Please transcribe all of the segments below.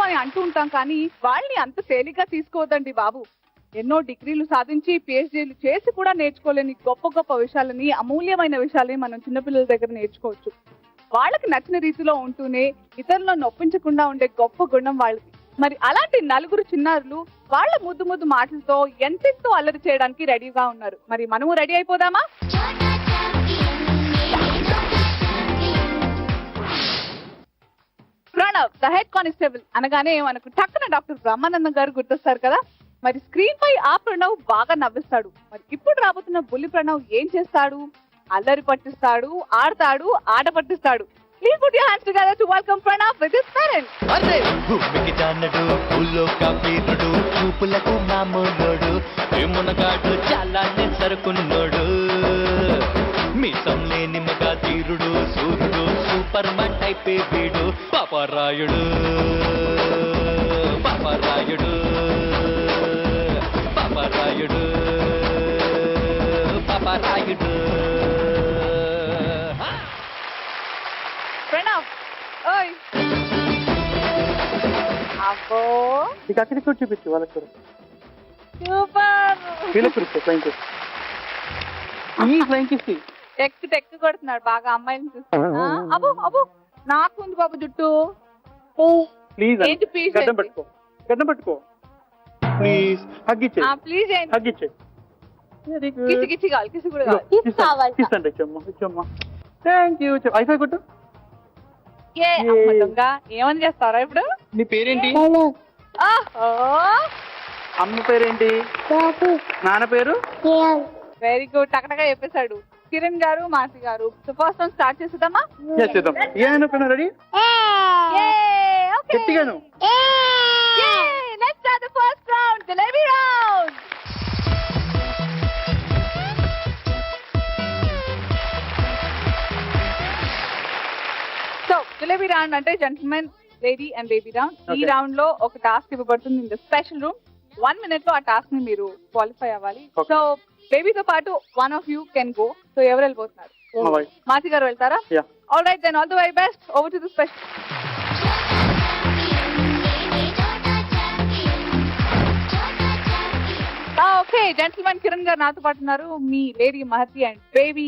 అని అంటూ ఉంటాం, కానీ వాళ్ళని అంత తేలిగ్గా తీసుకోవద్దండి బాబు. ఎన్నో డిగ్రీలు సాధించి పిహెచ్డీలు చేసి కూడా నేర్చుకోలేని గొప్ప గొప్ప విషయాలని, అమూల్యమైన విషయాలని మనం చిన్నపిల్లల దగ్గర నేర్చుకోవచ్చు. వాళ్ళకి నచ్చిన రీతిలో ఉంటూనే ఇతరులను నొప్పించకుండా ఉండే గొప్ప గుణం వాళ్ళకి. మరి అలాంటి నలుగురు చిన్నారులు వాళ్ళ ముద్దు ముద్దు మాటలతో ఎంతెంతో అల్లరి చేయడానికి రెడీగా ఉన్నారు. మరి మనము రెడీ అయిపోదామా? ప్రణవ్ ద హెడ్ కానిస్టేబుల్ అనగానే మనకు టక్కున డాక్టర్ బ్రహ్మానందం గారు గుర్తొస్తారు కదా. మరి స్క్రీన్ పై ఆ ప్రణవ్ బాగా నవ్విస్తాడు. మరి ఇప్పుడు రాబోతున్న బుల్లి ప్రణవ్ ఏం చేస్తాడు? అల్లరి పట్టిస్తాడు, ఆడతాడు, ఆట పట్టిస్తాడు. Please put your hands together to welcome Pranav with his parents. భూమికి జానడు పూల్లో కాపీరుడు చూపులకు మామూలుడు మునగాడు చాలా సరుకున్నోడు మీసం లేని మగా తీరుడు సూర్యుడు సూపర్ మ్యాన్ టైపే వీడు పాపరాయుడు పాపరాయుడు పాపరాయుడు పాపరాయుడు. Pranav, ఓయ్ అబ్బో నీకు అక్కడికి కూడా చూపించు వాళ్ళకి కూడా. సూపర్. వీళ్ళకి చూపించు ఫ్లైంగ్ కిస్. ఈ ఫ్లైంగ్ కిస్ టెక్ కొడుతున్నాడు బాగా అమ్మాయిని చూసి. అబ్బో అబ్బో నాకు ఉంది బాబు జుట్టు. ప్లీజ్ ఏంటి ప్లీజ్? గడ్డం పట్టుకో, గడ్డం పట్టుకో ప్లీజ్. హగ్గిచ్చే, ప్లీజ్ ఏంటి? హగ్గిచ్చే. కిసి కిసి కావాలి, కిసి కూడా కావాలి. కిస్ అంటే ఇచ్చమ్మా. Thank you. ఐఫై కొట్టు. ఏ అమ్మ దొంగ, ఏమని చేస్తారా ఇప్పుడు? నీ పేరేంటి? ఆహో, అమ్మ పేరేంటి? నాన్న పేరు? వెరీ గుడ్, టకటగా చెప్పేశాడు. కిరణ్ గారు, మాసి గారు, ఫస్ట్ రౌండ్ స్టార్ట్ చేద్దామా? చేద్దాం. ఏమైనా ready? గట్టిగాను. Let's start the first round, Jalebi round. So, Jalebi round అంటే gentlemen, lady and baby round. ఈ Okay. రౌండ్ లో ఒక టాస్క్ ఇవ్వబడుతుంది in the special room. 1 minute లో ఆ టాస్క్ ని మీరు క్వాలిఫై అవ్వాలి. Okay. సో బేబీతో పాటు one of you can go. So ఎవరు వెళ్ళిపోతున్నారు? మా వైఫ్. మాసి గారు వెళ్తారా? Yeah. All right then, all the very best. Over to the special. Okay, gentlemen Kiran garu నాతో పాటు ఉన్నారు. మీ lady Mahathi and baby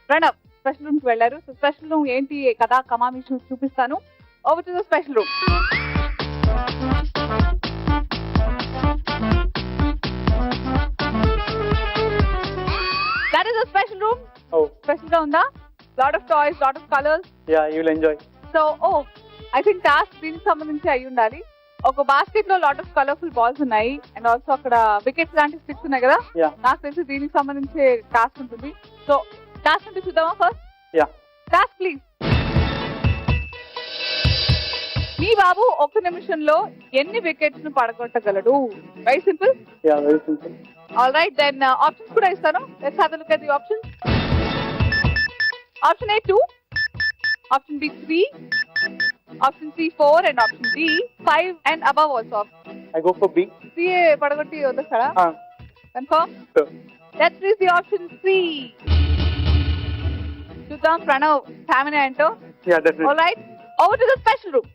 Pranav special room కి వెళ్ళారు. సో స్పెషల్ రూమ్ ఏంటి కథా కమామి చూపిస్తాను. Over to the special room. That is the special room. Oh, special గా ఉందా? Lot of toys, lot of colours. yeah, you will enjoy. So I think task దీనికి సంబంధించి అయి ఉండాలి. ఒక బాస్కెట్ లో లాట్ ఆఫ్ కలర్ఫుల్ బాల్స్ ఉన్నాయి and also అక్కడ వికెట్స్ లాంటి స్టిక్స్ ఉన్నాయి కదా. Yeah. నాకు తెలిసి దీనికి సంబంధించి టాస్క్ ఉంటుంది. సో టాస్క్ అంటే చూద్దామా ఫస్ట్? Yeah. Task please. మీ బాబు 1 నిమిషంలో ఎన్ని వికెట్స్ ను పడగొట్టగలడు? Very simple. Yeah, very simple. All right then, options కూడా ఇస్తాను. Let's have a look at the options. Option A 2, option B 3, option C 4 and option D 5 and above also. I go for B. C పడగొట్టి వదిలేస్తాడా? Confirm? Sure. Let's read the option C. చూద్దాం Pranav stamina ఏంటో. Yeah, definitely. All right, over to the special room.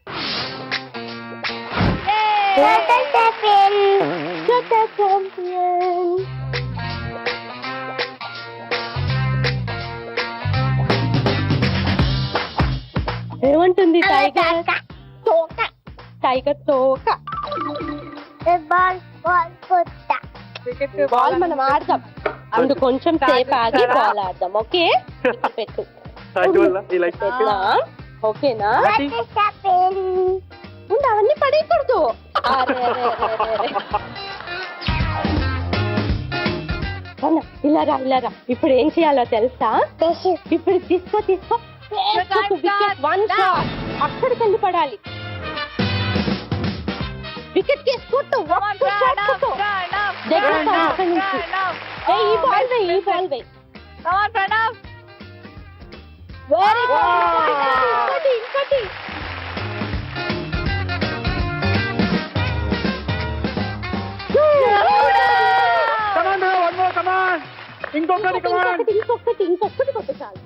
ఏమంటుంది tiger? తోక, tiger తోక. Wicket ball మనం ఆడదాం. అందు కొంచెం సేపు ఆగి బాల్ ఆడదాం. ఓకే, పెట్టు. Thank you, Allah. You like that? పెట్టినా? ఓకేనా? ముందు అవన్నీ పడేయకూడదు. అరే, అరే, అరే, అరే. అన్న, ఇలా రా, ఇలా రా. ఇప్పుడు ఏం చేయాలో తెలుసా? ఇప్పుడు తీసుకో. Wicket 1 shot. అక్కడికి వెళ్ళి పడాలి. వికెట్ తీసుకుంటూ ఈ బాల్ వే. Pranav very good. ఇంకోటి. Come on, bro. One more. Come on. ఇంకొకటి. Come on. ఇంకొకటి కొట్టు చాలు.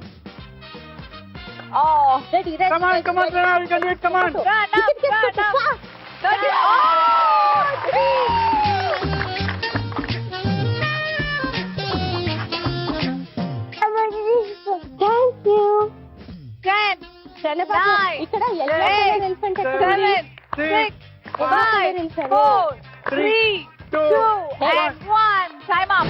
Oh, ready. Come on. Come on, Pranav. You can do it. Come on. Thank you 10, Nine, ఇక్కడ eight, elephant 7, 6, 5, 4, 3, 2, and 1. Time up.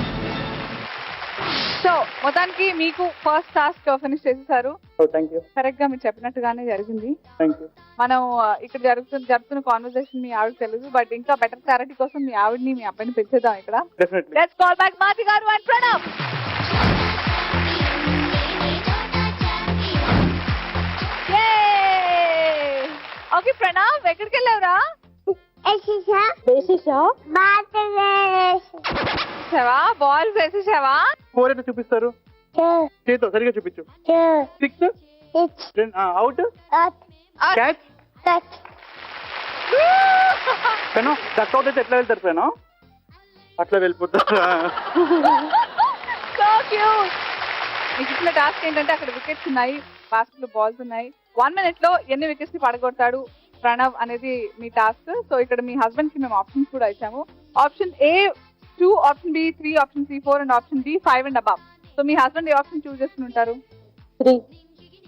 So మొత్తానికి మీకు first task finish చేసేసారు. Thank you correct గా మీరు చెప్పినట్టుగానే జరిగింది. Thank you. మనం ఇక్కడ జరుగుతున్న కాన్వర్సేషన్ మీ ఆవిడ తెలుసు, బట్ ఇంకా బెటర్ క్లారిటీ కోసం మీ ఆవిడని మీ అబ్బాయిని పెంచేద్దాం ఇక్కడ. డెఫినెట్లీ. లెట్స్ కాల్ బ్యాక్ మాతి గారు అండ్ ప్రణవ్. ఓకే ప్రణవ్, ఎక్కడికి వెళ్ళావురా? బాల్స్ వేసేసావా? 4 ఎట్లా చూపిస్తారు? చేతో సరిగా చూపించు. 6 అవుట్ క్యాచ్. పెనో డక్ అవుట్ అయితే ఎట్లా వెళ్తారు పెనో? అట్లా వెళ్ళిపోతారు. So cute. మీకు ఇచ్చిన టాస్క్ ఏంటంటే అక్కడ వికెట్స్ ఉన్నాయి, బాస్కెట్ లో బాల్స్ ఉన్నాయి. 1 minute లో ఎన్ని వికెట్స్ ని పడగొడతాడు ప్రణవ్ అనేది మీ టాస్క్. సో ఇక్కడ మీ హస్బెండ్ కి మేము ఆప్షన్స్ కూడా ఇచ్చాము. Option A 2, option B 3, option C 4 and option D 5 and above. So మీ హస్బెండ్ ఏ ఆప్షన్ చూస్ చేసుకుని ఉంటారు? 3.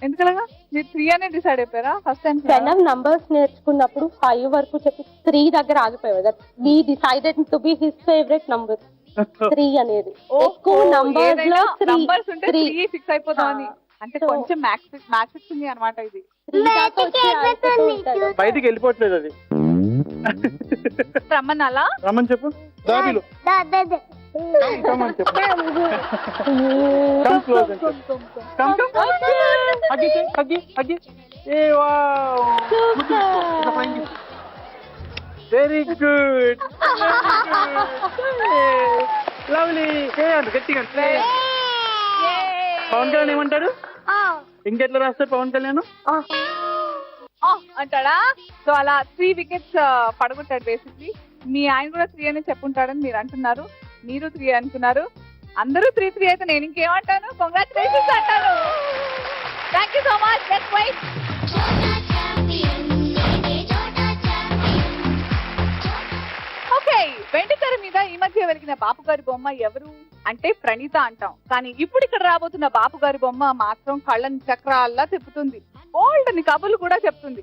ఎందుకలాగా? మీరు 3 అనే డిసైడ్ అయిపోయారా ఫస్ట్ టైం? ప్రణవ్ నంబర్స్ నేర్చుకున్నప్పుడు 5 వరకు చెప్పి 3 దగ్గర ఆగిపోయాడు. That we decided to be his favourite number 3 అనేది. ఎక్కువ నంబర్స్ లో నంబర్స్ ఉంటే 3 3 ఫిక్స్ అయిపోతామని. అంటే కొంచెం మ్యాచ్ ఫిక్సింగ్ అన్నమాట ఇది. బయటికి వెళ్ళిపోవట్లేదు అది. రమ్మన్నాలా? రమ్మని చెప్పు. దాబిలు కమని చెప్పు. Come close and come huggy. A wow, very good, lovely. గట్టిగా పవన్ కళ్యాణ్ ఏమంటారు? ఇంకెట్లా రాస్తారు పవన్ కళ్యాణ్? అంటాడా? సో అలా 3 వికెట్స్ పడగొట్టాడు బేసిక్లీ. మీ ఆయన కూడా 3 అని చెప్పుంటాడని మీరు అంటున్నారు, మీరు 3 అనుకున్నారు. అందరూ 3 అయితే నేను ఇంకేమంటాను? కంగ్రాచులేషన్స్ అంటాను. Thank you so much. Let's wait. Okay, వెండితెర మీద ఈ మధ్య వెలిగిన బాపు గారి బొమ్మ ఎవరు అంటే ప్రణీత అంటాం. కానీ ఇప్పుడు ఇక్కడ రాబోతున్న బాపు గారి బొమ్మ మాత్రం కళ్ళని చక్రాల్లా తిప్పుతుంది, ఓల్డ్ అని కబుర్లు కూడా చెప్తుంది.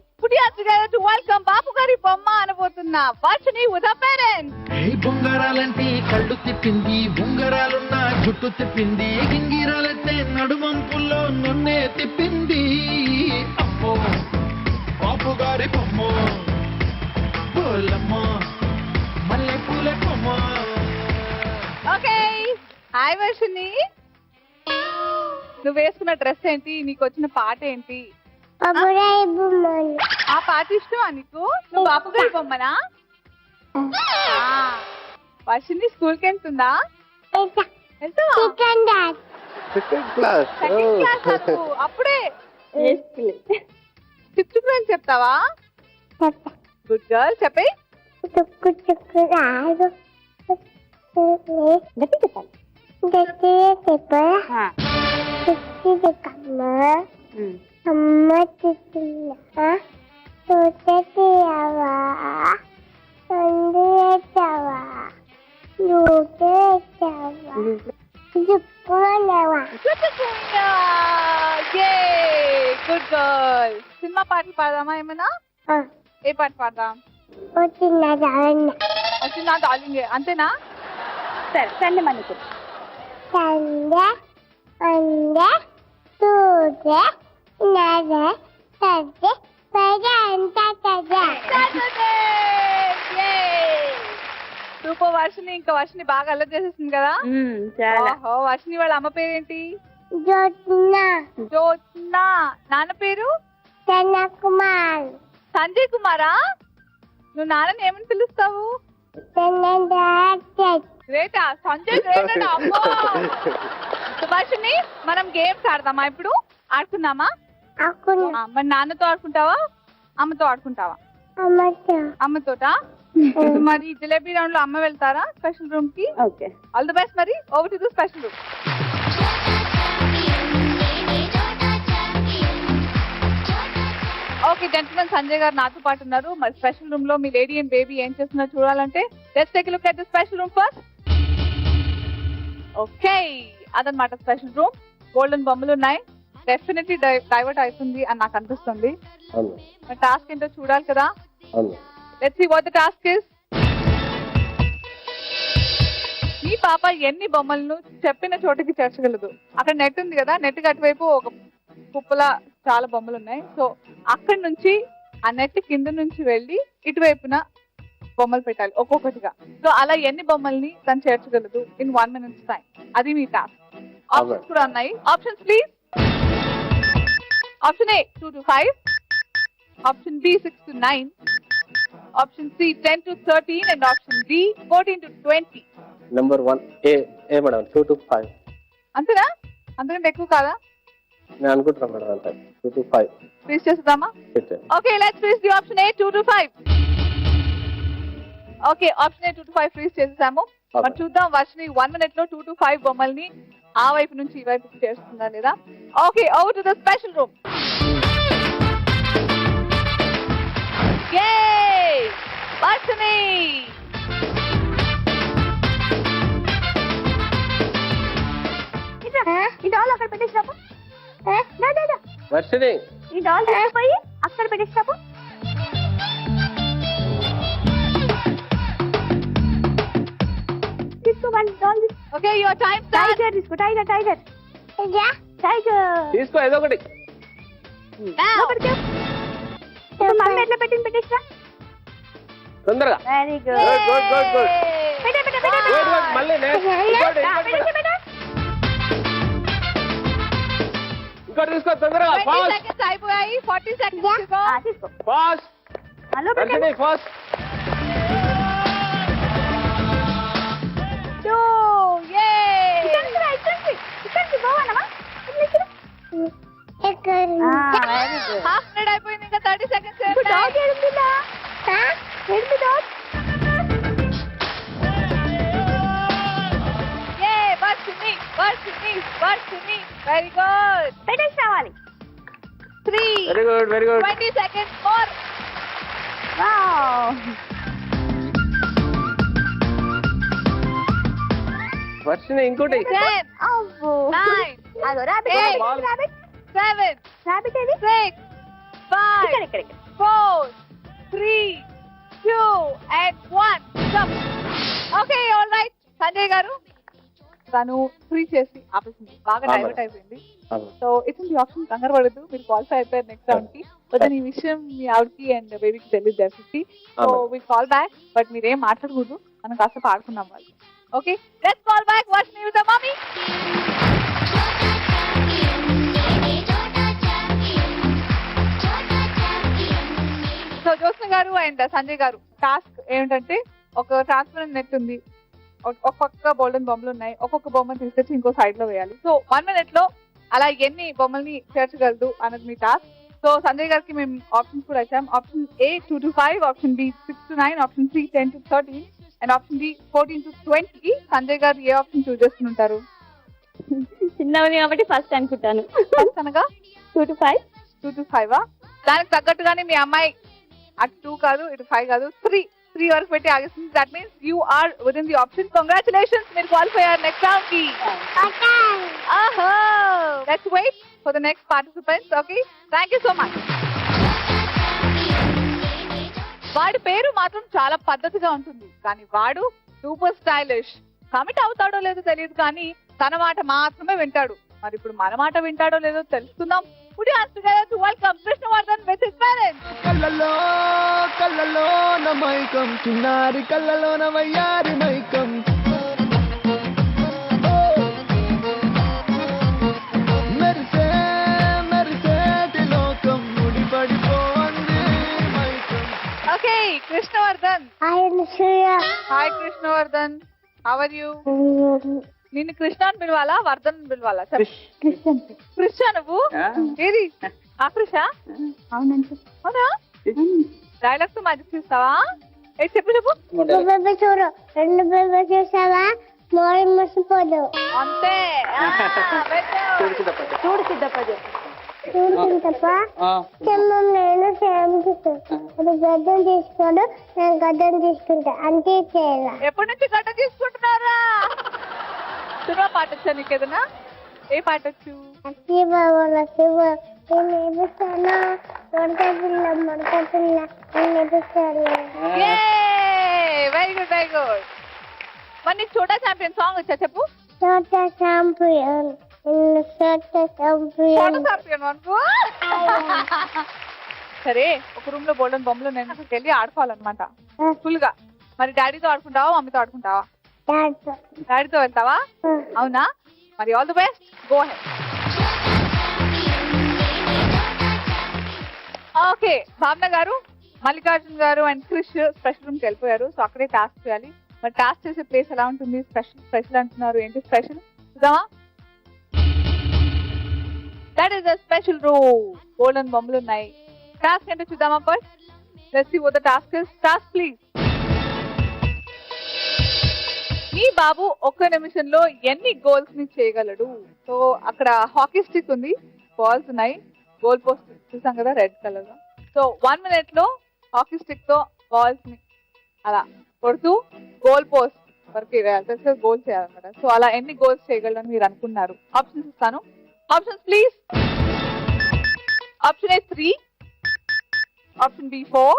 వెల్కమ్ బాపు గారి బొమ్మ అనబోతున్న వర్షిని విత్ హర్ పేరెంట్స్. బొంగరాలంటే కళ్ళు తిప్పింది, బొంగరాలున్న జుట్టు తిప్పింది, గింగిరాలైతే నడుమంపుల్లో నన్నే తిప్పింది. అమ్మో బాపు గారి బొమ్మ, పూలమ్మ మల్లె పూల బొమ్మ. Okay, hi Varshini. నువ్వు వేసుకున్న డ్రెస్ ఏంటి? నీకు వచ్చిన పాట ఏంటి? ఆ పాట ఇష్టమా నీకు? నువ్వు బాపు గారి బొమ్మనా? వర్షిని స్కూల్ కి వెళ్తుందా? Second class. అప్పుడే చిక్కు అని చెప్తావా? Good girl. చెప్పే. అమ్మ చిన్న తోటవా సందేవా నూటవా జుప్పులవా. Good girl. సినిమా పాటలు పాడదామా ఏమన్నా? ఏ పాట పాడదాం? చిన్న వచ్చిన డార్లింగ్ అంతేనా? సరే సండే మనకు సండే అండే తూడే నర సదే పరంత కదా. సూపర్ వర్షిని. ఇంకా వర్షిని బాగా అల్లరి చేసేస్తుంది కదా? ఓహో, వర్షిని వాళ్ళ అమ్మ పేరేంటి? జ్యోత్స్న. జ్యోత్స్న. నాన్న పేరు? కుమార్. సంజయ్ కుమారా? నువ్వు నాన్నని ఏమని పిలుస్తావు? గ్రేటా? సంజయ్ గ్రేటా? అమ్మో. వర్షిని, మనం గేమ్స్ ఆడదామా ఇప్పుడు? ఆడుకుందామా? మరి నాన్నతో ఆడుకుంటావా, అమ్మతో ఆడుకుంటావా? అమ్మతోటా? మరి జిలేబీ రౌండ్ లో అమ్మ వెళ్తారా స్పెషల్ రూమ్ కి? Okay, all the best. మరి over to the special room. Okay okay gentlemen, Sanjay garu నాతో పాటు ఉన్నారు. మరి స్పెషల్ రూమ్ లో మీ లేడీ అండ్ బేబీ ఏం చేస్తున్నారో చూడాలంటే let's take a look at the special room first. Okay, అదనమాట స్పెషల్ రూమ్. గోల్డెన్ బొమ్మలు ఉన్నాయి. డెఫినెట్లీ డైవర్ట్ అవుతుంది అని నాకు అనిపిస్తుంది. టాస్క్ ఏంటో చూడాలి కదా. Let's see what the task is. మీ పాప ఎన్ని బొమ్మలను చెప్పిన చోటికి చేర్చగలదు? అక్కడ నెట్ ఉంది కదా, నెట్ అటువైపు ఒక కుప్పల చాలా బొమ్మలు ఉన్నాయి. సో అక్కడి నుంచి ఆ నెట్ కింద నుంచి వెళ్ళి ఇటువైపున బొమ్మలు పెట్టాలి ఒక్కొక్కటిగా. సో అలా ఎన్ని బొమ్మల్ని తను చేర్చగలదు ఇన్ 1 minute టైం, అది మీ టాస్క్. ఆప్షన్స్ కూడా ఉన్నాయి. Options please. Option A 2 to 5, option B 6 to 9, option C 10 to 13 and option D 14 to 20. Number 1 A madam 2 to 5. అంతేనా? అంతకంటే ఎక్కువ కాదా? నేను అనుకుంటున్నాను మేడం అంతే 2 to 5. ఫ్రీజ్ చేద్దామా? Okay, let's freeze the option A 2 to 5. Okay, option A 2 to 5 freeze చేసేసాము. మరి చూద్దాం వర్షిని 1 minute లో 2 to 5 బొమ్మల్ని ఆ వైపు నుంచి ఈ వైపు చేస్తుందా లేదా. Okay, over to the special room. Yay! Varshini ఈ డాల్ అక్కడ పెట్టేసినప్పుడు వర్షిని ఈ డాల్ తీసుకుపోయి అక్కడ పెట్టేసినప్పుడు తీసుకోవాలి doll. Okay, your time start. Tiger తీసుకో. టైగర్ టైగర్ టైగర్ తీసుకో ఏదో ఒకటి. మమ్మీ ఎట్లా పెట్టింది పెట్టేసినా? తొందరగా. Very good. Good good good. Good good. మళ్ళీ ఇంకోటి తీసుకో తొందరగా. 20 seconds అయిపోయాయి. 40 seconds తీసుకో. ఫాస్ట్. Hello Varshini fast. 2 ఇక్కడికి పోవాలమ్మా. Very good. హాఫ్ మినిట్ అయిపోయింది. ఇంకా 30 seconds. డాగ్ ఏడుందిలా? ఏడుంది డాగ్? Varshini very good. పెట్టేసి రావాలి. 3 very good very good. 20 seconds more. Wow. Varshini ఇంకోటి. 10 అవ్వో. 9 అదో రాబిట్ Eight. రాబిట్ 7 రాబిట్ ఏది? 6 5 ఇక్కడ 4 3 2 and 1 jump. Okay, all right. Sanjay గారు తను ఫ్రీ చేసి ఆపేసింది. బాగా డైవర్ట్ అయిపోయింది. So it's the option. కంగారు పడద్దు, మీరు క్వాలిఫై అయిపోయారు నెక్స్ట్ రౌండ్ కి. బట్ ఈ విషయం మీ ఆవిడకి అండ్ బేబీకి తెలియదు definitely. So will call back. But మీరేం మాట్లాడకూడదు, మనం కాసేపు ఆడుకున్నాం వాళ్ళు. Okay, let's call back Varshini with the mummy. So Jyotsna గారు అండ్ సంజయ్ గారు, టాస్క్ ఏమిటంటే ఒక ట్రాన్స్పరెంట్ నెట్ ఉంది, ఒక్కొక్క గోల్డెన్ బొమ్మలు ఉన్నాయి. ఒక్కొక్క బొమ్మను తీసుకొచ్చి ఇంకో సైడ్ లో వేయాలి. సో 1 minute లో అలా ఎన్ని బొమ్మల్ని చేర్చగలదు అన్నది మీ టాస్క్. సో సంజయ్ గారికి మేము ఆప్షన్స్ కూడా ఇచ్చాం. Option A 2 to 5, option B 6 to 9, option C 10 to 13 and option D 14 to 20. Sanjay garu A option చూస్ చేస్తుంటారు? చిన్నవని కాబట్టి ఫస్ట్ అనుకుంటాను. ఫస్ట్ అనగా 2 to 5. 2 to 5. దానికి తగ్గట్టుగానే మీ అమ్మాయి అటు 2 కాదు, ఇటు 5 కాదు, 3 వరకు పెట్టి ఆగేస్తుంది. That means you are within the option. Congratulations, మీరు క్వాలిఫై అయ్యారు నెక్స్ట్ రౌండ్ కి. ఆహో, let's wait for the next participants. Okay, thank you so much. వాడి పేరు మాత్రం చాలా పద్ధతిగా ఉంటుంది, కానీ వాడు సూపర్ స్టైలిష్. కమిట్ అవుతాడో లేదో తెలియదు, కానీ తన మాట మాత్రమే వింటాడు. మరి ఇప్పుడు మన మాట వింటాడో లేదో తెలుసుకుందాం. Put your hands together to welcome Krishnavardhan with his parents. కళ్ళలో కళ్ళలో నమైకం చిన్నారి కళ్ళలో నవయ్యారి మైకం మెరిసే మెరిసేటి లోకం ముడిపడిపోంది మైకం. Okay, Krishnavardhan. Hi Krishnavardhan. How are you? నిన్ను కృష్ణ అని పిలవాలా, వర్ధన్ అని పిలవాలా? కృష్ణ నువ్వు ఏది? ఆ కృష? అవునా? డైలాగ్స్ మ్యాజిక్ చూస్తావా? చెప్పు చెప్పు. చూడు, 2 బేబీ చూసావా? మోడల్ మర్చిపోదు. అంతే. చూడు సిద్ధపడ్డ. తప్ప చెమ్మం నేను సేమ్ అది గడ్డం తీసుకోడు నేను గడ్డం తీసుకుంటా అంతే చేయాల. ఎప్పటి నుంచి గడ్డ తీసుకుంటున్నారా? సినిమా పాట వచ్చా నీకు ఏదైనా? ఏ పాట వచ్చు? లక్కీ బాబు నేను ఎదుస్తాను మొడక పిల్ల నేను ఎదుస్తాను. Very good very good. మరి నీకు చోటా ఛాంపియన్ సాంగ్ వచ్చా చెప్పు. చోట ఛాంపియన్ చోట ఛాంపియన్. చోటా ఛాంపియన్ అనుకో. సరే ఒక రూమ్ లో బోల్డెన్ బొమ్మలు నేను అక్కడికి వెళ్ళి ఆడుకోవాలన్నమాట ఫుల్ గా. మరి డాడీతో ఆడుకుంటావా మమ్మీతో ఆడుకుంటావా? డాడీతో వెళ్తావా? అవునా? మరి all the best, go ahead. Okay భావన గారు, మల్లికార్జున్ గారు అండ్ క్రిష్ స్పెషల్ రూమ్ కి వెళ్ళిపోయారు. సో అక్కడే టాస్క్ చేయాలి. మరి టాస్క్ చేసే ప్లేస్ ఎలా ఉంటుంది? స్పెషల్ అంటున్నారు, ఏంటి స్పెషల్ చూద్దామా? That is the special room. Golden బొమ్మలు ఉన్నాయి. టాస్క్ ఏంటో చూద్దామా? First let's see what the task is. Task please. మీ బాబు ఒక్క నిమిషంలో ఎన్ని గోల్స్ ని చేయగలడు? సో అక్కడ హాకీ స్టిక్ ఉంది, బాల్స్ ఉన్నాయి, గోల్ పోస్ట్ చూసాం కదా రెడ్ కలర్ లో. సో 1 minute లో హాకీ స్టిక్ తో బాల్స్ ని అలా కొడుతూ గోల్ పోస్ట్ వరకు వేయాలి, గోల్ చేయాలన్నమాట. సో అలా ఎన్ని గోల్స్ చేయగలరని మీరు అనుకున్నారు? ఆప్షన్స్ ఇస్తాను. Options please. Option A 3, option B 4,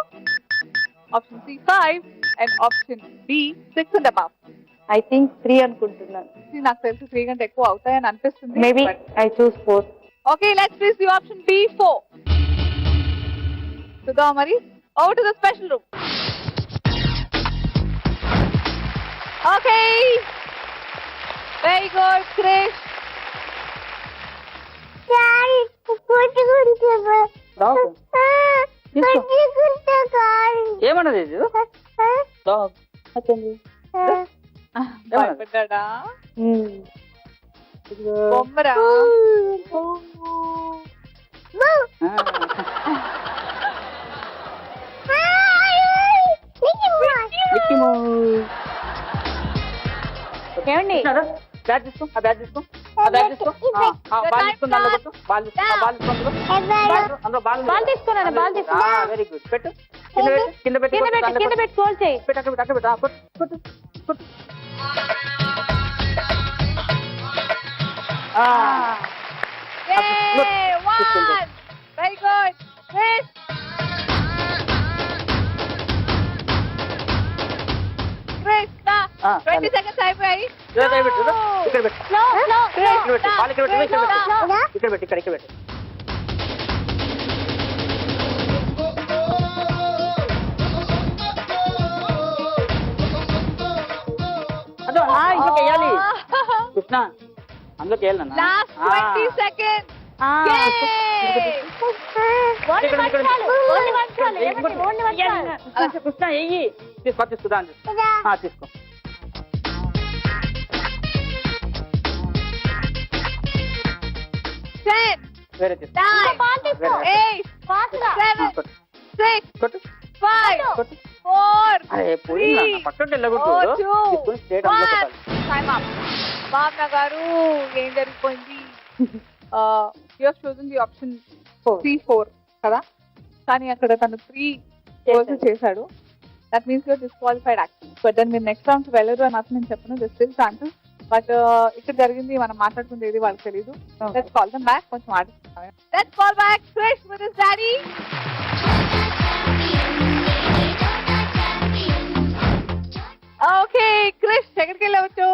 option C 5 and option D 6 and above. I think 3 అనుకుంటున్నాను. నాకు తెలిసి 3 కంటే ఎక్కువ అవుతాయని అనిపిస్తుంది. Maybe I choose 4. Okay, let's please the option B 4. So మరి over to the special room. Okay, very good, Krish. Daddy, కొట్టుకుంటా Dog. కొట్టుకుంటా కాదు. ఏమన్నది ఇది? Dog. అచ్చండి. భయపడ్డా? బొమ్మరా? ఏమండి? బ్యాట్ తీసుకో, ఆ బ్యాట్ తీసుకో, ఆ బ్యాట్ తీసుకో, బాల్ తీసుకో, అందులో పెట్టు, బాల్ తీసుకో, బాల్ తీసుకో, అందులో బాల్ తీసుకోనండి, బాల్ తీసుకో. Very good. పెట్టు, కింద పెట్టు, కింద పెట్టు, కింద పెట్టి గోల్ చేయి. పెట్టు, అక్కడ పెట్టు, అక్కడ పెట్టు, కొట్టు, కొట్టు, కొట్టు. Yay, 1. Very good, Krish. Krish, 20 seconds అయిపోయాయి. ఇక్కడ పెట్టు, ఇక్కడ పెట్టు, ఇక్కడ పెట్టు, బాల్ ఇక్కడ పెట్టు, ఇక్కడ పెట్టు, ఇక్కడ పెట్టు, ఇక్కడ పెట్టు. అదో ఇంకొక వేయాలి కృష్ణ, అందులోకి వేయాలి. Last 20 seconds. కృష్ణ వెయ్యి తీసుకో, తీసుకుందా తీసుకో. వేరే తీసుకో. 6, 5, 4, అరే పోయిందా? పక్కకి వెళ్ళకూడదు, తీసుకుని స్ట్రేట్ అందులో పెట్టాలి. Time up. భావన గారు ఏం జరిగిపోయింది? You have chosen the option C4 కదా, కానీ అక్కడ తను 3 గోల్స్ చేశాడు. That means your disqualified actually. But దాన్ని మీరు నెక్స్ట్ రౌండ్ వెళ్ళరు అని అసలు నేను చెప్పను, జస్ట్ స్టిల్ ఛాన్సెస్. బట్ ఇక్కడ జరిగింది మనం మాట్లాడుతుంది ఏది వాళ్ళకి తెలీదు. Let's call them back. కొంచెం ఆడుతున్నాం. Let's call back Krish with his daddy. Okay Krish, ఎక్కడికి వెళ్ళవచ్చు?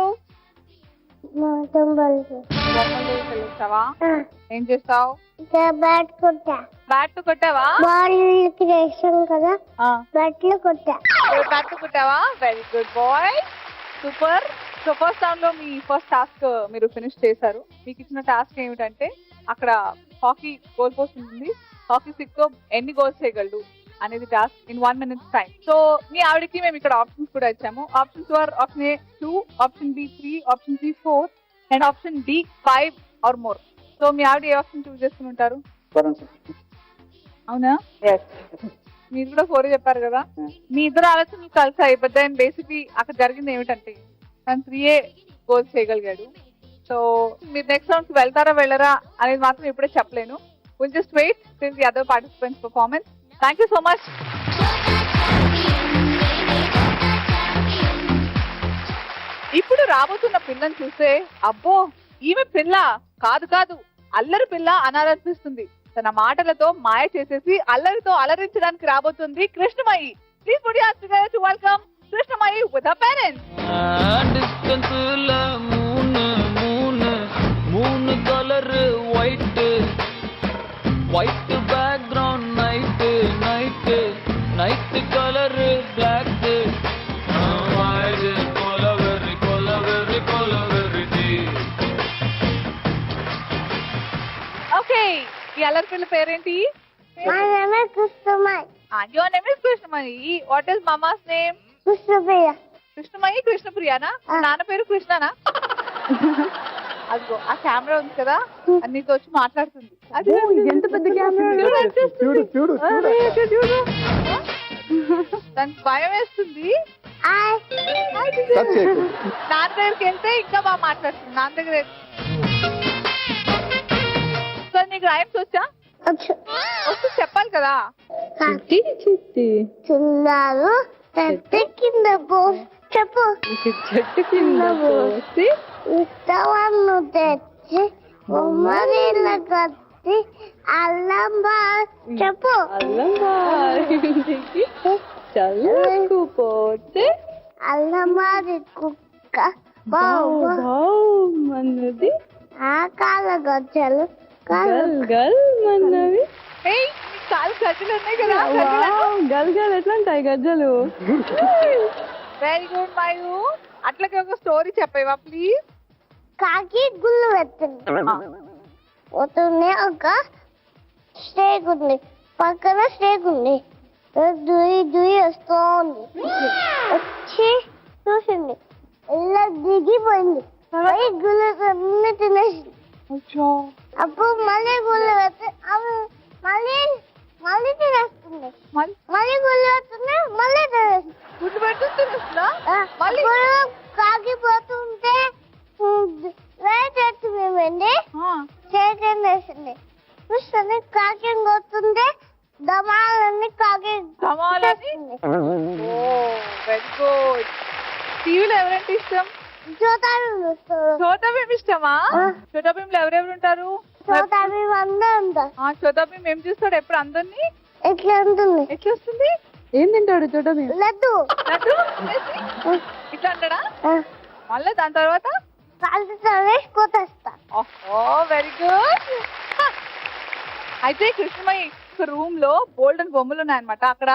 వెళ్ళొచ్చావా? ఏం చేస్తావు? బ్యాట్ కొట్టా. బ్యాట్ కొట్టావా? బాల్ వేసాం కదా, బ్యాట్లు కొట్టా. బ్యాట్ కొట్టావా? Very good boy, super. So first round లో మీ ఫస్ట్ టాస్క్ మీరు ఫినిష్ చేశారు. మీకు ఇచ్చిన టాస్క్ ఏమిటంటే అక్కడ హాకీ గోల్ పోస్ట్ ఉంటుంది, హాకీ స్టిక్ తో ఎన్ని గోల్స్ చేయగలడు అనేది task in 1 minute time. So మీ ఆవిడకి మేము ఇక్కడ ఆప్షన్స్ కూడా ఇచ్చాము. Options are option A 2, option B 3, option C 4 and option D 5 or more. So మీ ఆవిడ ఏ ఆప్షన్ చూస్ చేసుకుని ఉంటారు? అవునా? మీరు కూడా 4 చెప్పారు కదా. మీ ఇద్దరు ఆలోచనలు కలిసాయి. బట్ దెన్ బేసిక్లీ అక్కడ జరిగింది ఏమిటంటే తను 3 గోల్స్ చేయగలిగాడు. సో మీరు నెక్స్ట్ రౌండ్ కి వెళ్తారా వెళ్ళరా అనేది మాత్రం ఇప్పుడే చెప్పలేను. We'll just wait till the other participants' performance. Thank you so much. ఇప్పుడు రాబోతున్న పిల్లని చూస్తే అబ్బో ఈమె పిల్ల కాదు అల్లరి పిల్ల అనాలనిపిస్తుంది. తన మాటలతో మాయ చేసేసి అల్లరితో అలరించడానికి రాబోతుంది Krishnamayi. Please put your hands together to welcome Krishnamayi with her parents. Distance moon colour white white background night colour black okay, ఈ అల్లరి పిల్ల పేరేంటి? My name is Kusumai. Your name is కృష్ణమయి. What is mama's name? Kusumaya. కృష్ణమయి కృష్ణప్రియానా? నాన్న పేరు కృష్ణనా? అదిగో ఆ camera ఉంది కదా, అన్నితో వచ్చి మాట్లాడుతుంది. అది ఎంత పెద్ద కెమెరా! చూడు దానికి భయం వేస్తుంది. టచ్ చేయకు. నాన్న దగ్గరికి వెళ్తే ఇంకా బాగా మాట్లాడుతుంది. నాన్న దగ్గర సో నీకు రైమ్స్ వచ్చా? వస్తూ చెప్పాలి కదా. చిన్నారు చెట్టు కింద పోసి చెప్పు. చెట్టు కింద పోసి ఉత్తవాళ్ళు తెచ్చి ఉమ్మరిళ్ళ కత్తి అల్లం చెప్పు. అల్లం బారికి చల్లకు పోతే అల్లమారి కుక్క బావు మన్నది ఆ కాల గజ్జలు గల్ గల్ మన్నవి. ఏయ్, నీ కాలు గజ్జలు ఉన్నాయి కదా. గల్ గల్ ఎట్లా ఉంటాయి గజ్జలు? Very good Mayu. అట్లాగే ఒక స్టోరీ చెప్పేవా ప్లీజ్? కాకి గుళ్ళు వెళ్తుంది. పోతుంది ఒక స్టేక్ ఉంది, పక్కన స్టేక్ ఉంది. దుయి వస్తుంది. వచ్చి చూసింది, ఇలా దిగిపోయింది. గుళ్ళు అన్ని తినేసింది. అప్పుడు మళ్ళీ గుళ్ళు వెళ్తే అవి మళ్ళీ తినేస్తుంది. మళ్ళీ గుళ్ళు వెళ్తుంది, మళ్ళీ తినేస్తుంది. గుడ్డు పెడుతుంది తినేస్తుందా? మళ్ళీ కాకి పోతుంటే వేసేట్టు మేమండి చేకండి వేసింది. చూస్తుంది కాకి పోతుంటే దమాలన్నీ కాకి దమాలని. ఓ వెరీ గుడ్. టీవీలో ఎవరంటే ఇష్టం? చోటా భీమ్ ఇష్టమా? చోటా భీమ్ లో ఎవరెవరు ఉంటారు? చోటా భీమ్ ఏం చేస్తాడు ఎప్పుడు అందరినీ? ఎట్లా ఉంటుంది? ఎట్లా వస్తుంది? ఏం తింటాడు చోటా భీమ్? లడ్డు. లడ్డు ఇట్లా అంటాడా? మళ్ళీ దాని తర్వాత వేసి కొట్టేస్తా. ఓహో వెరీ గుడ్. అయితే కృష్ణమయ్య ఒక రూమ్ లో బోల్డెన్ బొమ్మలు ఉన్నాయన్నమాట. అక్కడ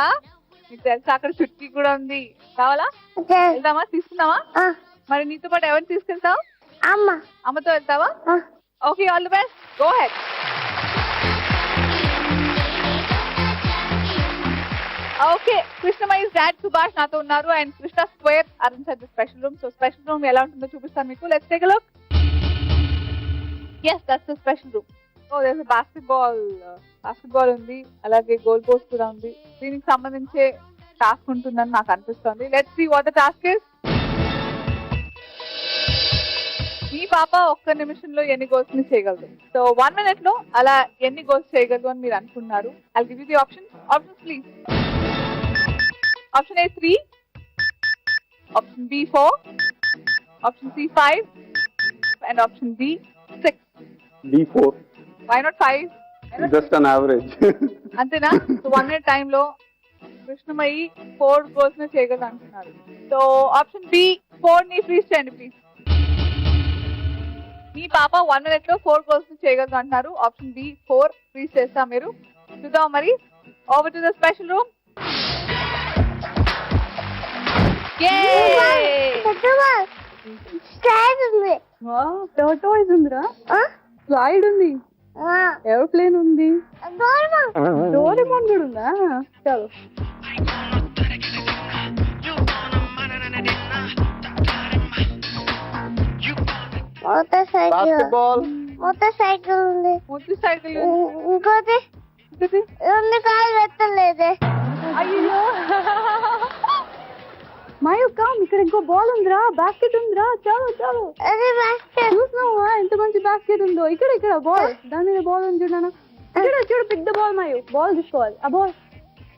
మీకు తెలుసా, అక్కడ చుట్కీ కూడా ఉంది. కావాలా? వెళ్దామా? తీసుకుందామా? మరి నీతో పాటు ఎవరిని తీసుకెళ్తావు? అమ్మతో వెళ్తావా? Okay, all the best. Go ahead. Okay, Krishnamayya dad Subhash నాతో ఉన్నారు and Krishna square arrange the special room. So special room ఎలా ఉంటుందో చూపిస్తాను మీకు. Let's take a look. yes, that's the special room. Oh, there's a basketball ఉంది, అలాగే గోల్ పోస్ట్ కూడా ఉంది. దీనికి సంబంధించే టాస్క్ ఉంటుందని నాకు అనిపిస్తుంది. Let's see what the task is. మీ పాప ఒక్క నిమిషంలో ఎన్ని గోల్స్ ని చేయగలదు? సో 1 minute లో అలా ఎన్ని గోల్స్ చేయగలదు అని మీరు అనుకున్నారు. I'll give you the options please. Option A 3, option B 4, option C 5 and option D 6. D4. Why not 5? Just an average. అంతేనా? సో 1 minute టైమ్ లో కృష్ణమయ్యి 4 గోల్స్ ని చేయగలదు అంటున్నారు. సో ఆప్షన్ బి 4 ని ఫ్రీజ్ చేయండి ప్లీజ్. మీ పాప 1 minute లో 4 goals ని చేయగలదు అంటున్నారు. ఆప్షన్ బి 4 ఫ్రీజ్ చేస్తా. మీరు చూద్దాం మరి. Over to the special room. Tortoise ఉందిరా, స్లైడ్ ఉంది, ఏరోప్లేన్ ఉంది, డోరేమోన్ కూడా ఉందా? చలో. మోటార్ సైకిల్ ఉంది, ముద్దు సైకిల్ ఇంకోటి 2 కాళ్ళు పెట్టలేదే. అయ్యో మాయో కామ్, ఇక్కడ ఇంకో బాల్ ఉందిరా, బాస్కెట్ ఉందిరా. చాలు చాలు, అదే బాస్కెట్. చూసినావా ఎంత మంచి బాస్కెట్ ఉందో? ఇక్కడ బాల్, దాని మీద బాల్ ఉంది చూడనా. చూడు చూడు పిక్ ద బాల్ మయు బాల్ తీసుకోవాలి ఆ ball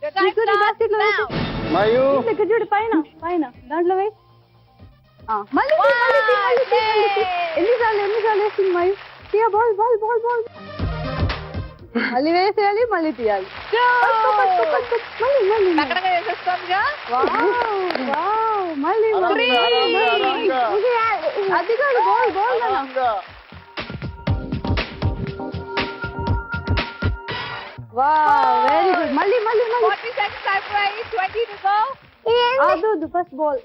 Your time starts now. Mayu ఇక్కడ చూడు పైన పైన దాంట్లో వేయి మళ్ళీ ఎన్నిసార్లు వేస్తుంది మయు తీయ బాల్ బాల్ బాల్ బాల్ మళ్ళీ వేసేయాలి మళ్ళీ తీయాలి మళ్ళీ టకటక చేసేస్తోందిగా. మళ్ళీ అది కాదు బాల్ బాల్ వెరీ గుడ్ మళ్ళీ మళ్ళీ మళ్ళీ 40 seconds అయిపోయాయి. 20 to go. అదు ఫస్ట్ బాల్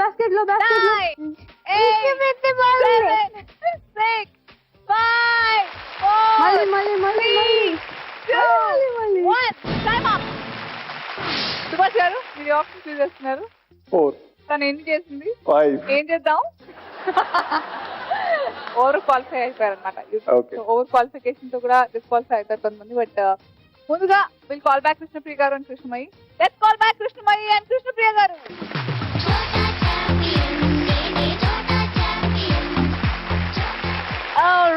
basket లో 9, 8, 7, 6, 5, 4, మళ్ళీ 2, 1. Time up. సుభాష్ గారు మీరు ఆప్షన్ చూస్ చేస్తున్నారు. 4 తను ఎన్ని చేసింది? 5 ఏం చేద్దాం? ఓవర్ క్వాలిఫై అయిపోయారు అనమాట. Okay. ఓవర్ క్వాలిఫికేషన్ తో కూడా డిస్క్వాలిఫై అవుతారు కొంతమంది. బట్ ముందుగా will call back Krishnapriya garu and Krishnamayi. Let's call back Krishnamayi and Krishnapriya garu.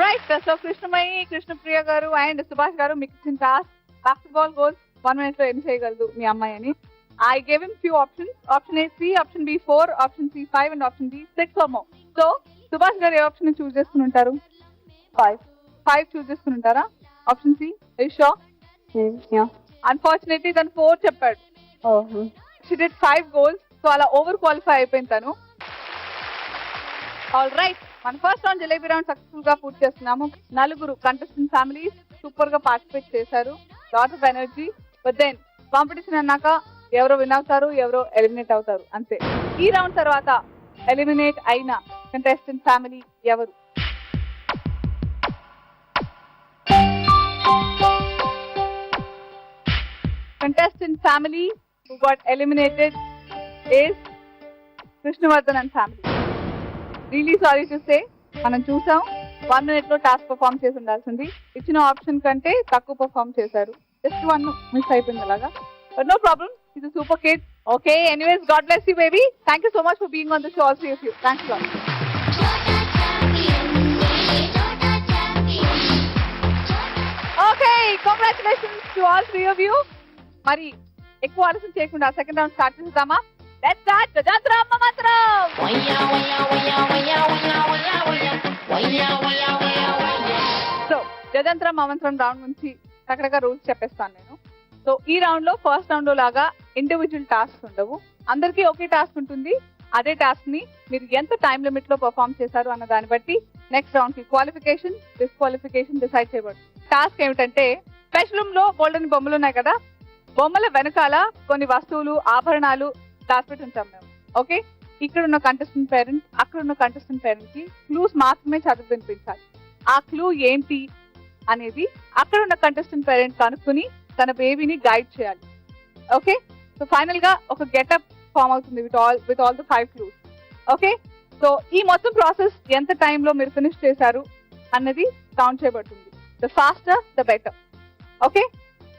Right, so కృష్ణమయి, Krishnapriya garu and Subhash గారు మీకు ఇచ్చిన టాస్క్ బాస్కెట్బాల్ గోల్స్ 1 minute లో ఎన్ని చేయగలదు మీ అమ్మాయి అని. I gave him few options. Option A 3, option B 4, option C 5 and option D 6 or more. So, Subhash గారు A option choose చేసుకుని ఉంటారు? 5 చూస్ చేసుకుని ఉంటారా? Option C. Are you sure? Unfortunately తను 4 చెప్పాడు. She did 5 goals. సో అలా ఓవర్ క్వాలిఫై అయిపోయింది తను. ఆల్ రైట్, మన first round jalebi round successful గా పూర్తి చేస్తున్నాము. 4 కంటెస్టెంట్ ఫ్యామిలీస్ సూపర్ గా పార్టిసిపేట్ చేశారు. Lot of energy. But then competition అన్నాక ఎవరో విన్ అవుతారు, ఎవరో ఎలిమినేట్ అవుతారు అంతే. ఈ రౌండ్ తర్వాత ఎలిమినేట్ అయిన కంటెస్టెంట్ ఫ్యామిలీ ఎవరు? Contestant family who got eliminated is Krishnavardhan and family. Really sorry to say, మనం చూసాం 1 minute లో టాస్క్ పర్ఫామ్ చేసి ఉండాల్సింది. ఇచ్చిన ఆప్షన్ కంటే తక్కువ పర్ఫామ్ చేశారు. జస్ట్ 1 మిస్ అయిపోయింది అలాగా. But no problem, he's a super kid. Okay, anyways, God bless you, baby. Thank you so much for being on the show, all three of you. Thanks a lot. Okay, congratulations to all three of you. మరి ఎక్కువ ఆలస్యం చేయకుండా second round start చేద్దామా? Let's start జజంత్రం మంత్రం. So జజంత్రం మంత్రం round నుంచి చక్కగా rules చెప్పేస్తాను నేను. సో ఈ రౌండ్ లో ఫస్ట్ రౌండ్ లో లాగా ఇండివిజువల్ టాస్క్ ఉండవు. అందరికీ ఒకే టాస్క్ ఉంటుంది. అదే టాస్క్ ని మీరు ఎంత టైం లిమిట్ లో పర్ఫామ్ చేశారు అన్న దాన్ని బట్టి నెక్స్ట్ రౌండ్ కి క్వాలిఫికేషన్, డిస్క్వాలిఫికేషన్ డిసైడ్ చేయబడుతుంది. టాస్క్ ఏమిటంటే, స్పెషల్ రూమ్ లో బోల్డెన్ బొమ్మలు ఉన్నాయి కదా, బొమ్మల వెనకాల కొన్ని వస్తువులు, ఆభరణాలు దాచిపెట్టి ఉంటాం మేము. ఓకే, ఇక్కడ ఉన్న కంటెస్టెంట్ పేరెంట్, అక్కడ ఉన్న కంటెస్టెంట్ పేరెంట్ కి క్లూస్ మాత్రమే చదువు వినిపించాలి. ఆ క్లూ ఏంటి అనేది అక్కడ ఉన్న కంటెస్టెంట్ పేరెంట్ కనుక్కుని తన బేబీని గైడ్ చేయాలి. ఓకే, సో ఫైనల్ గా ఒక గెటప్ ఫామ్ అవుతుంది with all the 5 clues. Okay, so ఈ మొత్తం ప్రాసెస్ ఎంత టైం లో మీరు ఫినిష్ చేశారు అన్నది కౌంట్ చేయబడుతుంది. The faster the better. Okay,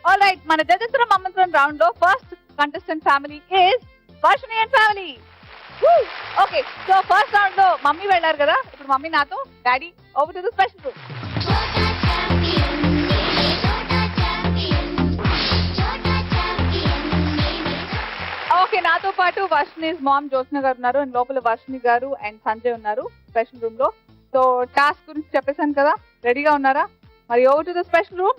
all right, మన జజంత్రం మంత్రం రౌండ్ లో first contestant family is Varshini and family. Okay, so first round లో మమ్మీ వెళ్ళారు కదా, ఇప్పుడు మమ్మీ నాతో, daddy over to the special room. Okay, నాతో పాటు వర్షిణిస్ మామ్ జ్యోత్స్న గారు ఉన్నారు అండ్ లోపల వర్షిణి గారు అండ్ సంజయ్ ఉన్నారు స్పెషల్ రూమ్ లో. సో టాస్క్ గురించి చెప్పేశాను కదా, రెడీగా ఉన్నారా? మరి over to the special room.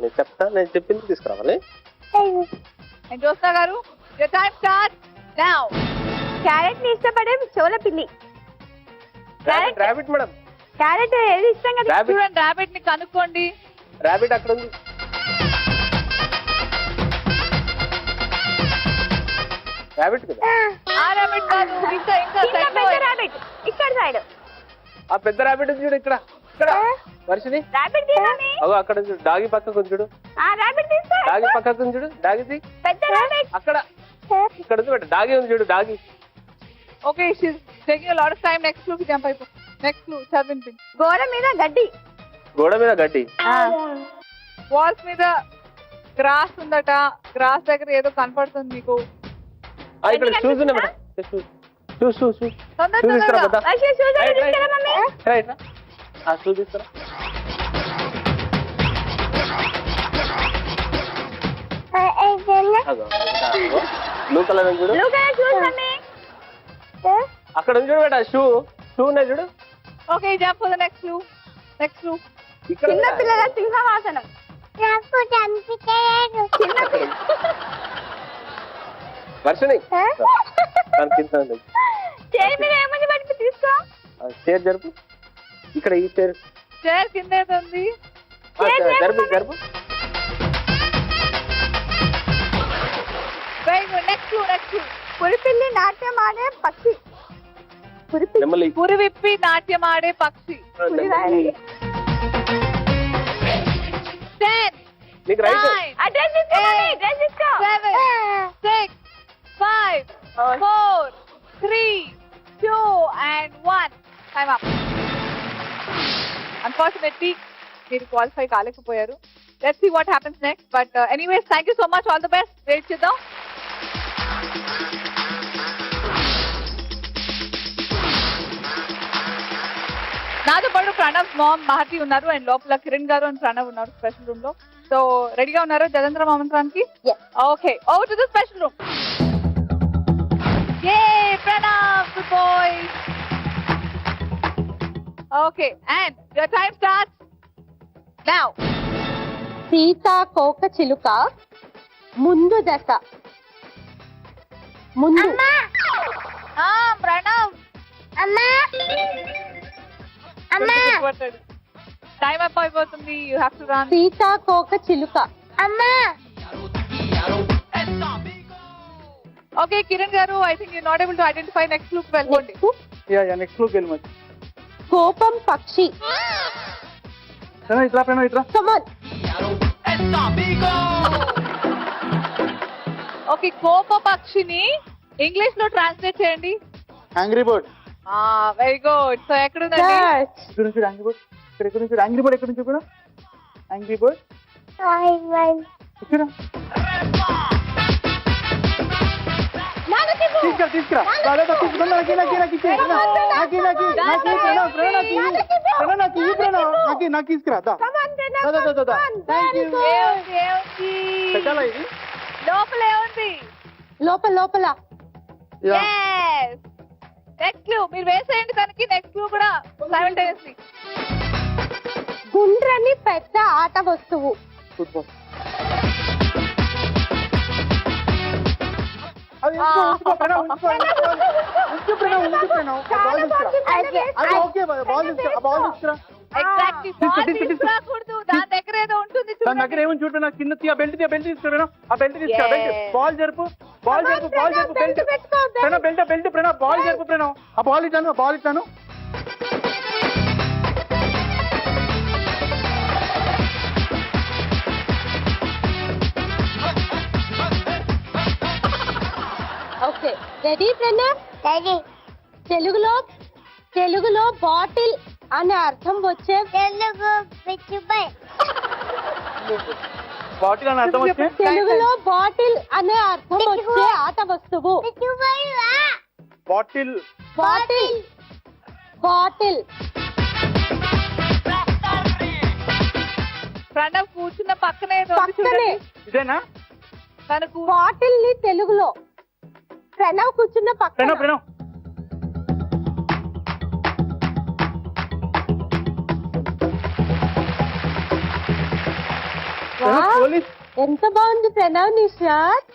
నేను చెప్తా, నేను చెప్పింది తీసుకురావాలి. అండ్ జ్యోత్స్న గారు, your time starts now. Carrot ని ఇష్టపడే చోళ పిల్లి. రాబిట్ మేడం, క్యారెట్ ఏది ఇష్టం కదా? చూడండి, రాబిట్ ని కనుక్కోండి. రాబిట్ అక్కడ ఉంది. రాబిట్ కదా? ఆ రాబిట్ కాదు, ఇంకా రాబిట్ ఇక్కడ సైడ్. ఆ పెద్ద రాబిట్ ఉంది చూడు, ఇక్కడ ఇక్కడ వర్షిని. రాబిట్ తీయండి. అగో అక్కడ చూడు, డాగి పక్కకు ఉంది చూడు. ఆ రాబిట్ తీస్తా. డాగి పక్కకు ఉంది చూడు, డాగిది పెద్ద రాబిట్ అక్కడ ఇక్కడ ఉంది మేడం, డాగి ఉంది చూడు, doggy. Okay, she's taking a lot of time. Next clue కి జంప్ అయిపో. నెక్స్ట్ క్లూ చదివింది. గోడ మీద గడ్డి. గోడ మీద గడ్డి. వాల్స్ మీద గ్రాస్ ఉందట, గ్రాస్ దగ్గర ఏదో కనపడుతుంది మీకు. ఇక్కడ షూస్ ఉన్నాయి మేడం. షూస్ తొందర తీసుకురా తొందరగా. పెద్ద. రైట్ ఆ షూస్ తీసుకురా. బ్లూ కలర్ చూడు, అక్కడ ఉంది చూడు బేట. షూ ఉన్నాయి చూడు. Okay jump for the next clue. Next clue. ఇక్కడ చిన్న పిల్లల సింహవాసనం. నాకు చంపితేరు వర్షని దాని కింద ఉంది. చైర్ మీద ఏమని పట్టి తీసుకో. ఆ చైర్ జరుపు. ఇక్కడ ఈ చైర్ చైర్ కింద ఏదో ఉంది. జరుపు. Very good. Next clue. Next clue. పురిపిల్లి నాట్యం ఆడే పక్షి. నెమ్మలి. పురి విప్పి నాట్యం ఆడే పక్షి. నెమ్మలి. 10 నీకు right. 9 8 7 6 5 4 3 2 and 1. Time up. Unfortunately, మీరు qualify కాలేకపోయారు. Let's see what happens next. But anyways, thank you so much. All the best. Wait చేద్దాం. నాతో పాటు ప్రణవ్ మామ్ మహతి ఉన్నారు అండ్ లోపల కిరణ్ గారు అండ్ ప్రణవ్ ఉన్నారు స్పెషల్ రూమ్ లో. సో రెడీగా ఉన్నారు జలేంద్ర మామంత్రానికి? Okay, over to the special room. యే Pranav, good boy. Okay, and your time starts now. సీతాకోక చిలుక ముందు దశ. ముందు. ప్రణవ్. అమ్మా అమ్మా టైం అప్ అయిపోతుంది. You have to run. సీతాకోక చిలుక. అమ్మా okay Kiran garu, I think you not able to identify. Next look వెళ్ళండి. నెక్స్ట్ లోకి వెళ్ళి మరి. కోపం పక్షి. ఇట్లా ప్రేమ ఇట్లా. కమాన్. ఓకే, కోప పక్షిని ఇంగ్లీష్ లో ట్రాన్స్లేట్ చేయండి. Angry bird. Very good. So ఎక్కడుందండి? ఇక్కడ నుంచి యాంగ్రీ బర్డ్. ఇక్కడ నుంచి యాంగ్రీ బర్డ్. ఎక్కడ నుంచి కూడా యాంగ్రీ బర్డ్. ఇక్కడ తీసుకురా. నాకు తీసుకురా. పెట్టాలా ఇది? లోపల ఏముంది? లోపల నెక్స్ట్ క్లూ మీరు వేసేయండి దానికి. నెక్స్ట్ క్లూ కూడా సైమల్టేనియస్లీ. గుండ్రని పెద్ద ఆట వస్తువు. ఫుట్బాల్. అది ఉంచుకో ప్రణవ్. ఓకే బాల్ తీసుకురా. ఎగ్జాక్ట్లీ బాల్ తీసుకురాకూడదు. దాని దగ్గర ఏదో ఉంటుంది దాని చూడండి. దగ్గర ఏమని చూడు. నాకు కింద ఆ బెల్ట్ తీసుకురా. ఆ బెల్ట్ తీసుకురా. బాల్ జరుపు. Belt Pranav. Belt Pranav. Ball జరుపు ప్రణవ్. ఆ బాల్ ఇచ్చాను. Okay, ready Pranav? డాడీ తెలుగులో బాటిల్ అనే అర్థం వచ్చే. తెలుగు పిచ్చిపోయి బాటిల్ అని అర్థం వచ్చే. తెలుగులో బాటిల్ అనే అర్థం వచ్చే ఆట వస్తువు. పిచ్చిపోయివా బాటిల్. ప్రణవ్ కూర్చున్న పక్కనే ఏదో ఉంది పక్కనే. చూడండి. ఇదేనా? తనకు బాటిల్ ని తెలుగులో. ప్రణవ్ కూర్చున్న పక్కన. ప్రణవ్. పోలీస్. ఎంత బాగుంది ప్రణవ్ నీ షర్ట్.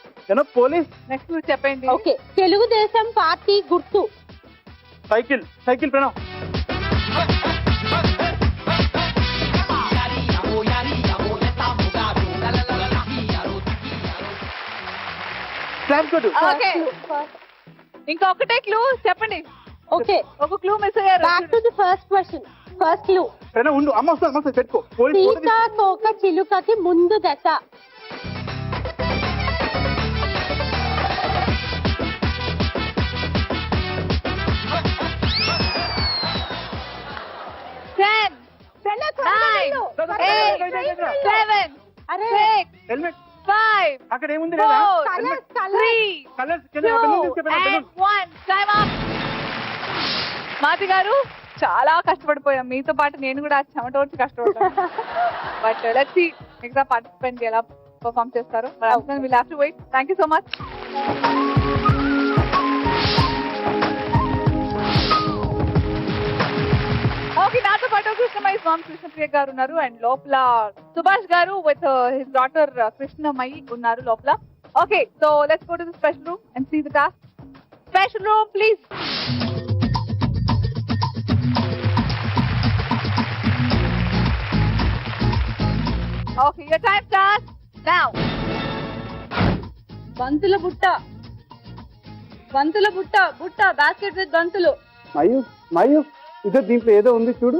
పోలీస్. నెక్స్ట్ చెప్పండి. ఓకే, తెలుగుదేశం పార్టీ గుర్తు. సైకిల్ ప్రణవ్. ఓకే, ఇంకొకటే క్లూ చెప్పండి. ఓకే, ఒక క్లూ మిస్ అయ్యారు. Back to the first question. First clue. Pranav ఉండు. అమ్మ వస్తుంది. పెట్టుకో. సీతాకోక చిలుకకి ముందు దశ. Ten, 9, 8, 7, 6, 5, అక్కడ ఏముంది లేదా 4, 3, కలర్స్ 2, and 1. Time up. మాతి గారు చాలా కష్టపడిపోయాం, మీతో పాటు నేను కూడా చెమట వచ్చి కష్టపడ్డాను. బట్ లెట్స్ సీ మిగతా పార్టిసిపెంట్ ఎలా పర్ఫామ్ చేస్తారు. But will have to wait. Thank you so much. Okay, నాతో పాటు కృష్ణమయ్య స్వామి కృష్ణప్రియ గారు ఉన్నారు అండ్ లోపల సుభాష్ గారు విత్ హిస్ డాటర్ కృష్ణమయ్యి ఉన్నారు లోపల. Okay, so let's go to the special room and see the task. Special room please. Okay, your time starts now. బంతుల బుట్ట, బంతుల బుట్ట, బుట్ట బాస్కెట్ విత్ బంతులు. మయూ ఇదో దీంట్లో ఏదో ఉంది చూడు.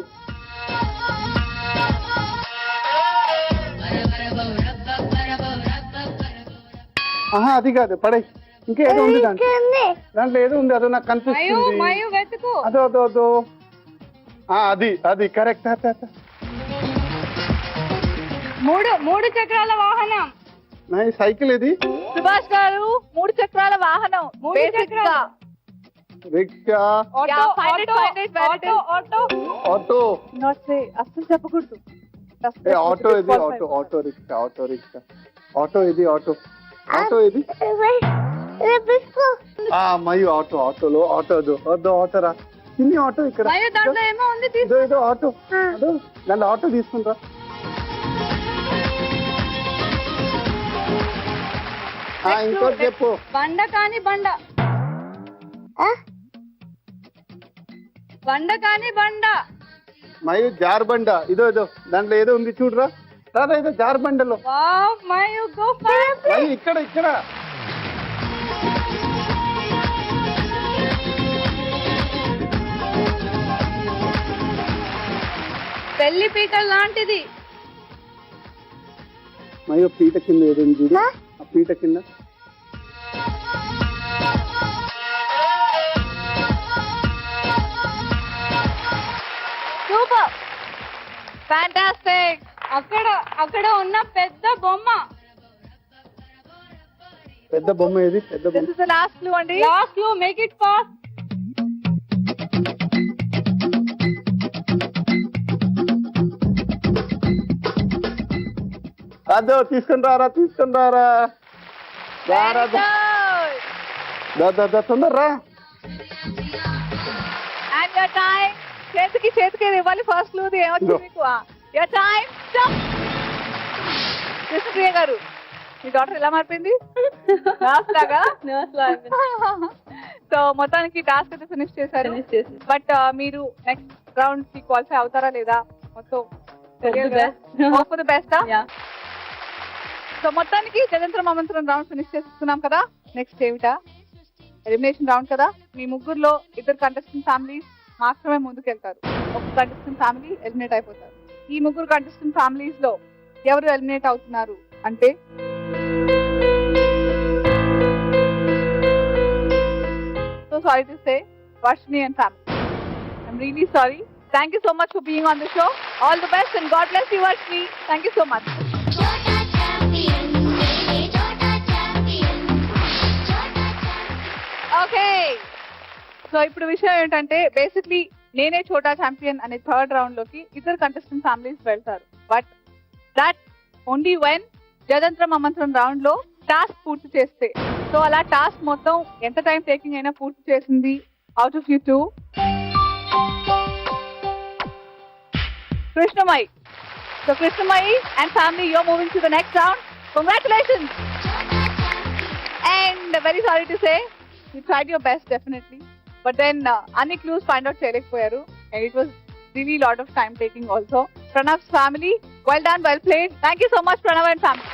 ఆహా, అది కాదు, పడే. ఇంకా ఏదో ఉంది దాంట్లో ఏదో ఉంది, అదో నాకు కనిపిస్తుంది. మయూ వెతుకు. అదో అది కరెక్ట్. మూడు చక్రాల వాహనం. సైకిల్ ఇది. సుభాష్ గారు 3 చక్రాల వాహనం. బేసిక్గా రిక్షా. ఆటో. నాట్ సే, అస్సలు చెప్పకూడదు. ఆటో ఇది, ఆటో రిక్షా. ఆటో ఇది. మయూ ఆటోలో ఆటోరా చిన్ని ఆటో ఇక్కడ. దాంట్లో ఏమో ఉంది, ఏదో ఆటో. దాంట్లో ఆటో తీసుకుంటా. ఇంకోటి చెప్పు. బండ కాని బండ, బండ కాని బండ. మయూ జార్బండ. ఇదో దాంట్లో ఏదో ఉంది చూడరా. రాదా ఏదో జార్బండలో. Mayu go fast. మయూ ఇక్కడ. పెళ్లి పీట లాంటిది. మయూ పీట కింద ఏదో ఉంది చూడు. ఆ పీట కింద సూపర్, ఫ్యాంటాస్టిక్. అక్కడ ఉన్న పెద్ద బొమ్మ. ఏది పెద్ద బొమ్మ? This is the last clue అండి. Last clue, make it fast. అదో తీసుకుని రారా. తొందరరా. And your time. చేతికి ఇవ్వాలి ఫస్ట్ క్లూ. ఏమొచ్చింది మీకు? Your time stop. కృష్ణప్రియ గారు, మీ డాక్టర్ ఎలా మారిపోయింది? నర్స్ లాగా. సో మొత్తానికి టాస్క్ అయితే ఫినిష్ చేశారు. బట్ మీరు నెక్స్ట్ రౌండ్ కి క్వాలిఫై అవుతారా లేదా మొత్తం బెస్ట్. సో మొత్తానికి జగంత్రం అమంత్రం రౌండ్ ఫినిష్ చేస్తున్నాం కదా. నెక్స్ట్ ఏమిటా? ఎలిమినేషన్ రౌండ్ కదా. మీ ముగ్గురులో 2 కంటెస్టెంట్ ఫ్యామిలీస్ మాత్రమే ముందుకెళ్తారు. ఒక కంటెస్టెంట్ ఫ్యామిలీ ఎలిమినేట్ అయిపోతారు. ఈ 3 కంటెస్టెంట్ ఫ్యామిలీస్ లో ఎవరు ఎలిమినేట్ అవుతున్నారు అంటే so sorry to say Varshini and family. I'm really sorry. Thank you so much for being on the show. All the best and God bless you, Varshini. Thank you so much. Okay. So ఇప్పుడు విషయం ఏంటంటే basically నేనే చోటా champion అనే 3rd round లోకి 2 contestant families వెళ్తారు. But that only when జగంత్రం అమంత్రం రౌండ్ లో టాస్క్ పూర్తి చేస్తే. సో అలా టాస్క్ మొత్తం ఎంత టైం టేకింగ్ అయినా పూర్తి చేసింది out of you 2 Krishnamai. So Krishnamai and family, you're moving to the next round. Congratulations. And very sorry to say, you tried your best definitely. But then any clues find out cheyalekapoyaru and it was really lot of time taking also. Pranav's family, well done, well played. Thank you so much Pranav and family.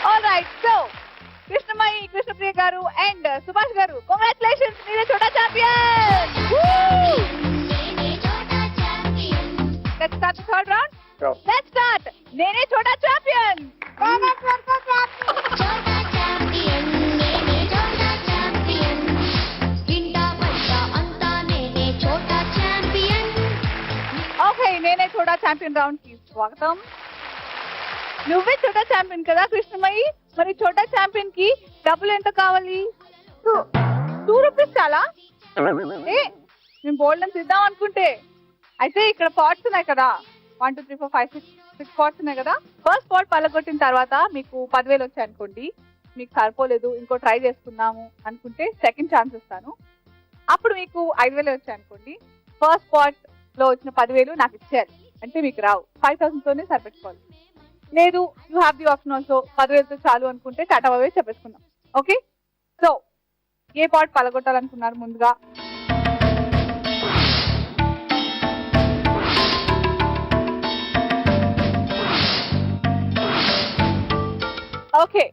All right, so Krishnamai, Krishnapriya garu and Subhash garu, congratulations, meere chota champion. Woo! Let's start the 3rd round. Sure. Let's start. Nene chota champion. Second round కి స్వాగతం. నువ్వే చోటా champion కదా కృష్ణమయ్యి, మరి చోటా champion కి డబ్బులు ఎంత కావాలి? 2 రూపీస్ చాలా? ఏ మేము బోల్డ్ అని తిద్దాం అనుకుంటే అయితే ఇక్కడ పాట్స్ ఉన్నాయి కదా, 1 2 3 4 5 6 పాట్స్ ఉన్నాయి కదా. ఫస్ట్ పాట్ పలగొట్టిన తర్వాత మీకు 10,000 వచ్చాయి అనుకోండి, మీకు సరిపోలేదు ఇంకో ట్రై చేసుకుందాము అనుకుంటే సెకండ్ ఛాన్స్ ఇస్తాను. అప్పుడు మీకు 5,000 వచ్చాయి అనుకోండి, ఫస్ట్ పాట్ లో వచ్చిన 10,000 నాకు ఇచ్చేయాలి, అంటే మీకు రావు. 5,000 తోనే సరిపెట్టుకోవాలి. లేదు you have the option also 10,000తో చాలు అనుకుంటే టాటా బాబాయ్ చెప్పేసుకుందాం. ఓకే, సో ఏ పాట్ పలగొట్టాలనుకున్నారు ముందుగా? ఓకే,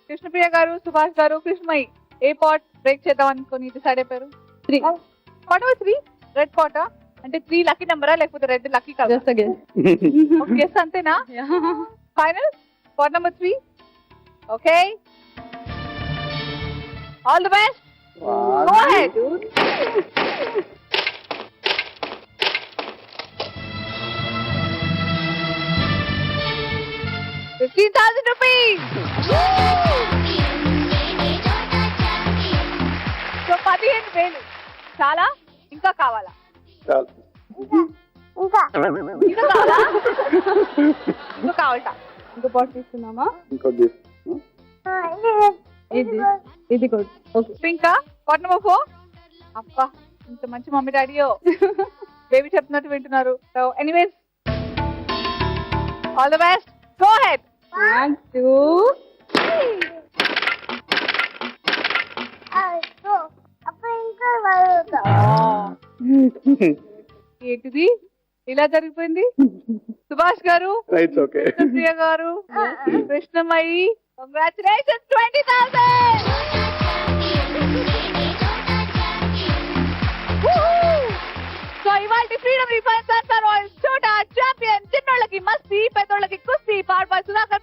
కృష్ణప్రియ గారు, సుభాష్ గారు, కృష్ణమయ్యి ఏ పాట్ బ్రేక్ చేద్దాం అనుకుని డిసైడ్ అయిపోయారు? 3. పాట్ నెంబర్ 3 రెడ్ పాటా? అంటే 3 లక్కీ నెంబరా లేకపోతే రెడ్ లక్కీ కదా? గెస్ అంతేనా? Final pot number 3. Okay, all the best, go ahead. ₹15,000. So 15,000 చాలా, ఇంకా కావాలా? ఇంకా ఇంకా కావాలా? ఇంకా కావాలట. ఇంకో పాట్ తీసుకున్నామా? ఇది కూడా ఓకే. ఇంకా పాట్ నెంబర్ 4. అబ్బా ఇంత మంచి మమ్మీ డాడీయో, బేబీ చెప్తున్నట్టు వింటున్నారు. So anyways all the best, go ahead. 1 2 అప్పుడు ఇంకా వాళ్ళు ఏంటిది ఇలా జరిగిపోయింది? సుభాష్ గారు, ప్రియ గారు, కృష్ణమయ్యి, కంగ్రాచులేషన్స్, 20,000. సో ఇవాళ ఫ్రీడమ్ రిఫైన్ సర్కార్ చోటా ఛాంపియన్ చిన్నోళ్ళకి మస్తీ, పెద్దోళ్ళకి కుస్తీ, పార్బల్ సుధాకర్